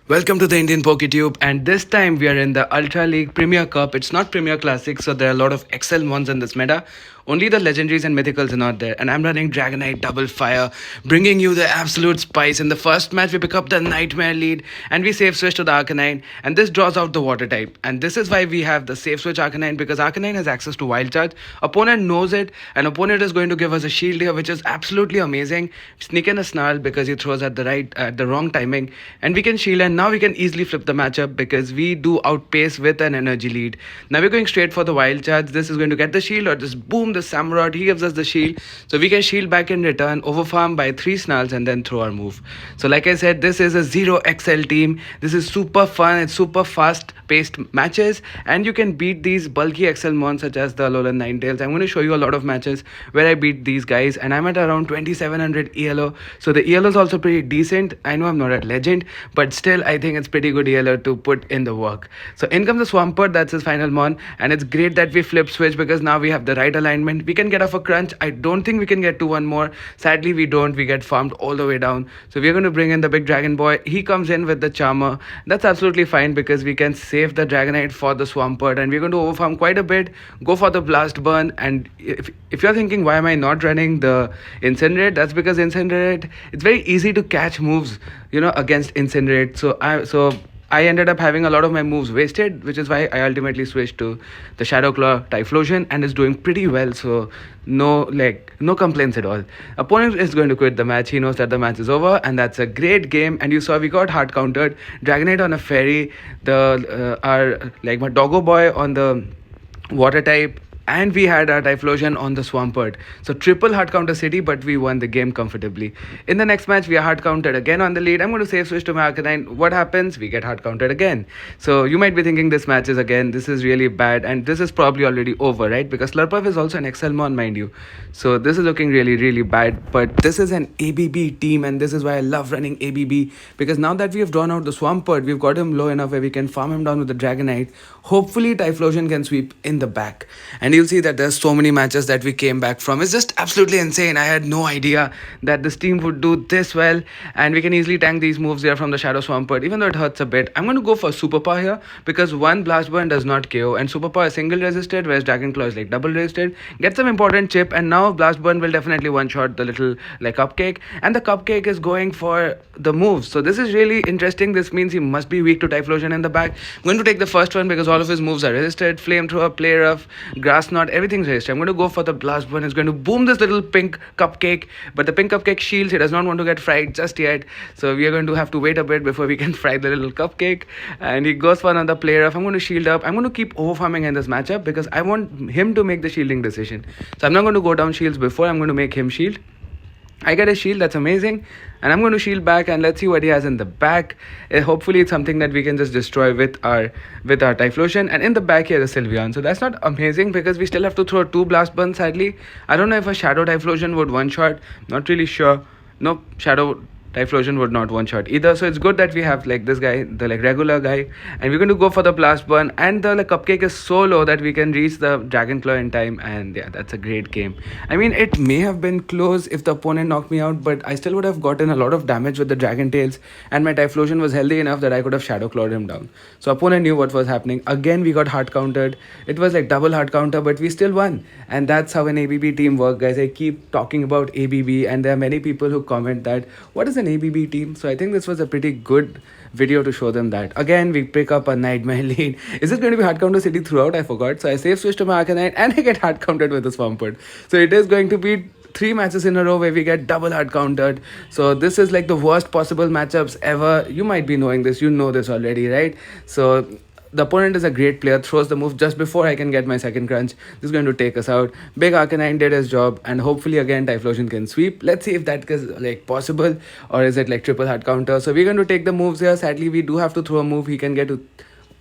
Welcome to the Indian PokeTube, and this time we are in the Ultra League Premier Cup. It's not Premier Classic, so there are a lot of XL ones in this meta. Only the legendaries and mythicals are not there. And I'm running Dragonite Double Fire, bringing you the absolute spice. In the first match, we pick up the Nightmare lead, and we safe switch to the Arcanine, and this draws out the Water type. And this is why we have the safe switch Arcanine, because Arcanine has access to Wild Charge. Opponent knows it, and opponent is going to give us a shield here, which is absolutely amazing. Sneak in a Snarl because he throws at the wrong timing, and we can shield, and now we can easily flip the matchup because we do outpace with an energy lead. Now we're going straight for the Wild Charge. This is going to get the shield, or just boom, the Samurott, he gives us the shield. So we can shield back in return, overfarm by 3 Snarls, and then throw our move. So like I said, this is a 0XL team. This is super fun. It's super fast paced matches, and you can beat these bulky XL mons such as the Alolan Ninetales. I'm going to show you a lot of matches where I beat these guys, and I'm at around 2700 ELO. So the ELO is also pretty decent. I know I'm not at legend, but still I think it's pretty good ELO to put in the work. So in comes the Swampert, that's his final mon, and it's great that we flip switch because now we have the right alignment. We can get off a crunch. I don't think we can get to one more. Sadly, we don't. We get farmed all the way down. So we're going to bring in the big dragon boy. He comes in with the Charmer. That's absolutely fine because we can save the Dragonite for the Swampert, and we're going to overfarm quite a bit. Go for the Blast Burn. And if you're thinking why am I not running the Incinerate, that's because Incinerate, it's very easy to catch moves, against Incinerate. So I ended up having a lot of my moves wasted, which is why I ultimately switched to the Shadow Claw Typhlosion, and is doing pretty well. So no complaints at all. Opponent is going to quit the match. He knows that the match is over, and that's a great game. And you saw we got hard countered. Dragonite on a fairy, the our like my Doggo Boy on the water type, and we had our Typhlosion on the Swampert. So triple hard counter city, but we won the game comfortably. In the next match, we are hard countered again on the lead. I'm going to save switch to my Arcanine. What happens? We get hard countered again. So you might be thinking this match is again, this is really bad, and this is probably already over, right? Because Slurpuff is also an Excelmon, mind you. So this is looking really, really bad. But this is an ABB team, and this is why I love running ABB, because now that we have drawn out the Swampert, we've got him low enough where we can farm him down with the Dragonite. Hopefully, Typhlosion can sweep in the back. And you'll see that there's so many matches that we came back from. It's just absolutely insane. I had no idea that this team would do this well, and we can easily tank these moves here from the Shadow Swampert, even though it hurts a bit. I'm going to go for Superpower here because one Blast Burn does not KO, and Superpower is single resisted, whereas Dragon Claw is like double resisted. Get some important chip, and now Blast Burn will definitely one shot the little like Cupcake, and the Cupcake is going for the moves. So this is really interesting. This means he must be weak to Typhlosion in the back. I'm going to take the first one because all of his moves are resisted. Flamethrower, Play Rough, Grass Knot, everything's resisted. I'm going to go for the Blast Burn. It's going to boom this little pink Cupcake, but the pink Cupcake shields. He does not want to get fried just yet. So we are going to have to wait a bit before we can fry the little Cupcake. And he goes for another Play Rough. I'm going to shield up. I'm going to keep overfarming in this matchup because I want him to make the shielding decision. So I'm not going to go down shields before. I'm going to make him shield. I get a shield, that's amazing, and I'm going to shield back, and let's see what he has in the back. Hopefully it's something that we can just destroy with our Typhlosion. And in the back here is Sylveon, so that's not amazing because we still have to throw 2 Blast Burns. Sadly, I don't know if a Shadow Typhlosion would one shot, not really sure. Nope, Shadow Typhlosion would not one shot either. So it's good that we have like this guy, the like regular guy, and we're going to go for the Blast Burn. And the like Cupcake is so low that we can reach the Dragon Claw in time. And yeah, that's a great game. I mean, it may have been close if the opponent knocked me out, but I still would have gotten a lot of damage with the Dragon Tails, and my Typhlosion was healthy enough that I could have Shadow Clawed him down. So opponent knew what was happening. Again, we got hard countered. It was like double hard counter, but we still won. And that's how an ABB team works, guys. I keep talking about ABB, and there are many people who comment that what is an ABB team? So I think this was a pretty good video to show them that. Again, we pick up a Nightmare lead. Is it going to be hard counter city throughout? I forgot. So I save switch to my Arcanine, and I get hard countered with the Swampert. So it is going to be 3 matches in a row where we get double hard countered. So this is like the worst possible matchups ever. You might be knowing this. You know this already, right? So the opponent is a great player, throws the move just before I can get my second crunch. This is going to take us out. Big Arcanine did his job, and hopefully again Typhlosion can sweep. Let's see if that is like possible, or is it like triple hard counter. So we're going to take the moves here. Sadly, we do have to throw a move. He can get to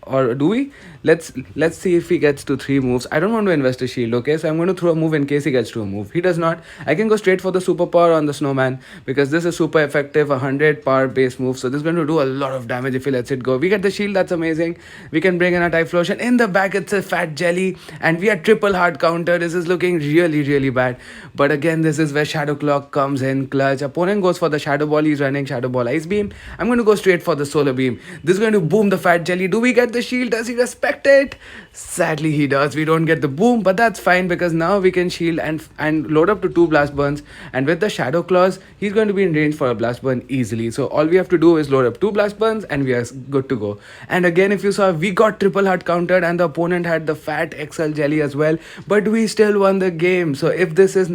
or do we? Let's see if he gets to 3 moves. I don't want to invest a shield, okay? So I'm going to throw a move in case he gets to a move. He does not. I can go straight for the super power on the snowman because this is super effective, 100 power base move. So this is going to do a lot of damage if he lets it go. We get the shield, that's amazing. We can bring in a Typhlosion. In the back, it's a fat jelly, and we are triple hard counter. This is looking really, really bad. But again, this is where Shadow Clock comes in clutch. Opponent goes for the Shadow Ball. He's running Shadow Ball Ice Beam. I'm going to go straight for the Solar Beam. This is going to boom the fat jelly. Do we get the shield? Does he respect it? Sadly, he does. We don't get the boom, but that's fine because now we can shield and load up to 2 blast burns. And with the Shadow Claws, he's going to be in range for a blast burn easily. So all we have to do is load up 2 blast burns and we are good to go. And again, if you saw, we got triple hard countered and the opponent had the fat XL jelly as well, but we still won the game. So if this is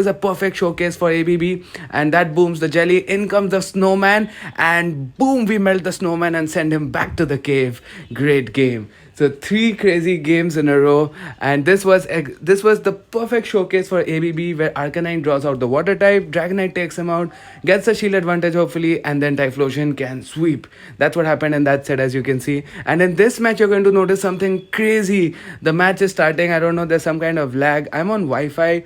a perfect showcase for ABB, and that booms the jelly, in comes the snowman, and boom, we melt the snowman and send him back to the cave. Great game. So 3 crazy games in a row, and this was the perfect showcase for ABB, where Arcanine draws out the water type, Dragonite takes him out, gets a shield advantage hopefully, and then Typhlosion can sweep. That's what happened in that set, as you can see. And in this match, you're going to notice something crazy. The match is starting. I don't know. There's some kind of lag. I'm on Wi-Fi.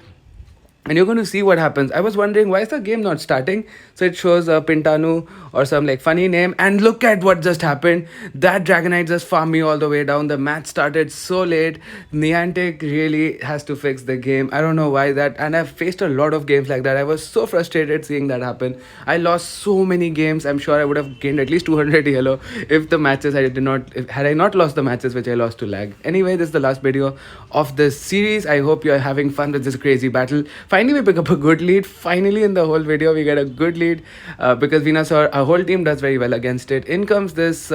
And you're going to see what happens. I was wondering, why is the game not starting? So it shows Pintanu or some like funny name. And look at what just happened. That Dragonite just farmed me all the way down. The match started so late. Niantic really has to fix the game. I don't know why that. And I've faced a lot of games like that. I was so frustrated seeing that happen. I lost so many games. I'm sure I would have gained at least 200 yellow if the matches had I not lost the matches which I lost to lag. Anyway, this is the last video of this series. I hope you're having fun with this crazy battle. Finally, we pick up a good lead. Finally, in the whole video, we get a good lead because Venusaur, our whole team does very well against it. In comes this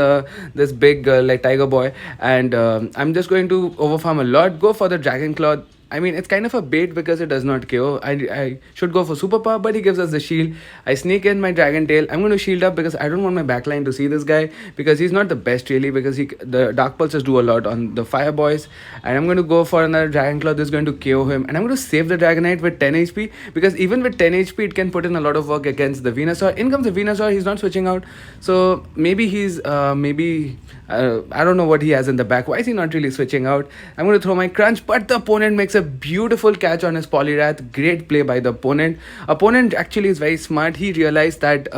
big like Tiger Boy, and I'm just going to overfarm a lot. Go for the Dragon Claw. I mean, it's kind of a bait because it does not KO. I should go for super power, but he gives us the shield. I sneak in my Dragon Tail. I'm going to shield up because I don't want my backline to see this guy, because he's not the best really, because the Dark Pulses do a lot on the Fire Boys. And I'm going to go for another Dragon Claw. This is going to KO him. And I'm going to save the Dragonite with 10 HP, because even with 10 HP, it can put in a lot of work against the Venusaur. In comes the Venusaur. He's not switching out. So maybe I don't know what he has in the back. Why is he not really switching out? I'm going to throw my Crunch, but the opponent makes a beautiful catch on his Poliwrath. Great play by the opponent. Opponent actually is very smart. He realized that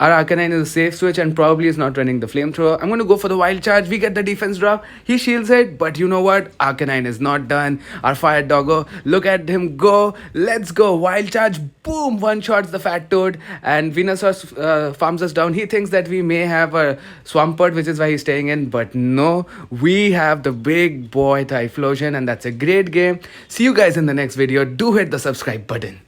our Arcanine is a safe switch and probably is not running the flamethrower. I'm going to go for the Wild Charge. We get the defense drop. He shields it, but you know what? Arcanine is not done. Our Fire Doggo, look at him go. Let's go. Wild Charge. Boom. One shots the Fat Toad, and Venusaur farms us down. He thinks that we may have a Swampert, which is why he's staying in, but no. We have the big boy Typhlosion, and that's a great game. See you guys in the next video. Do hit the subscribe button.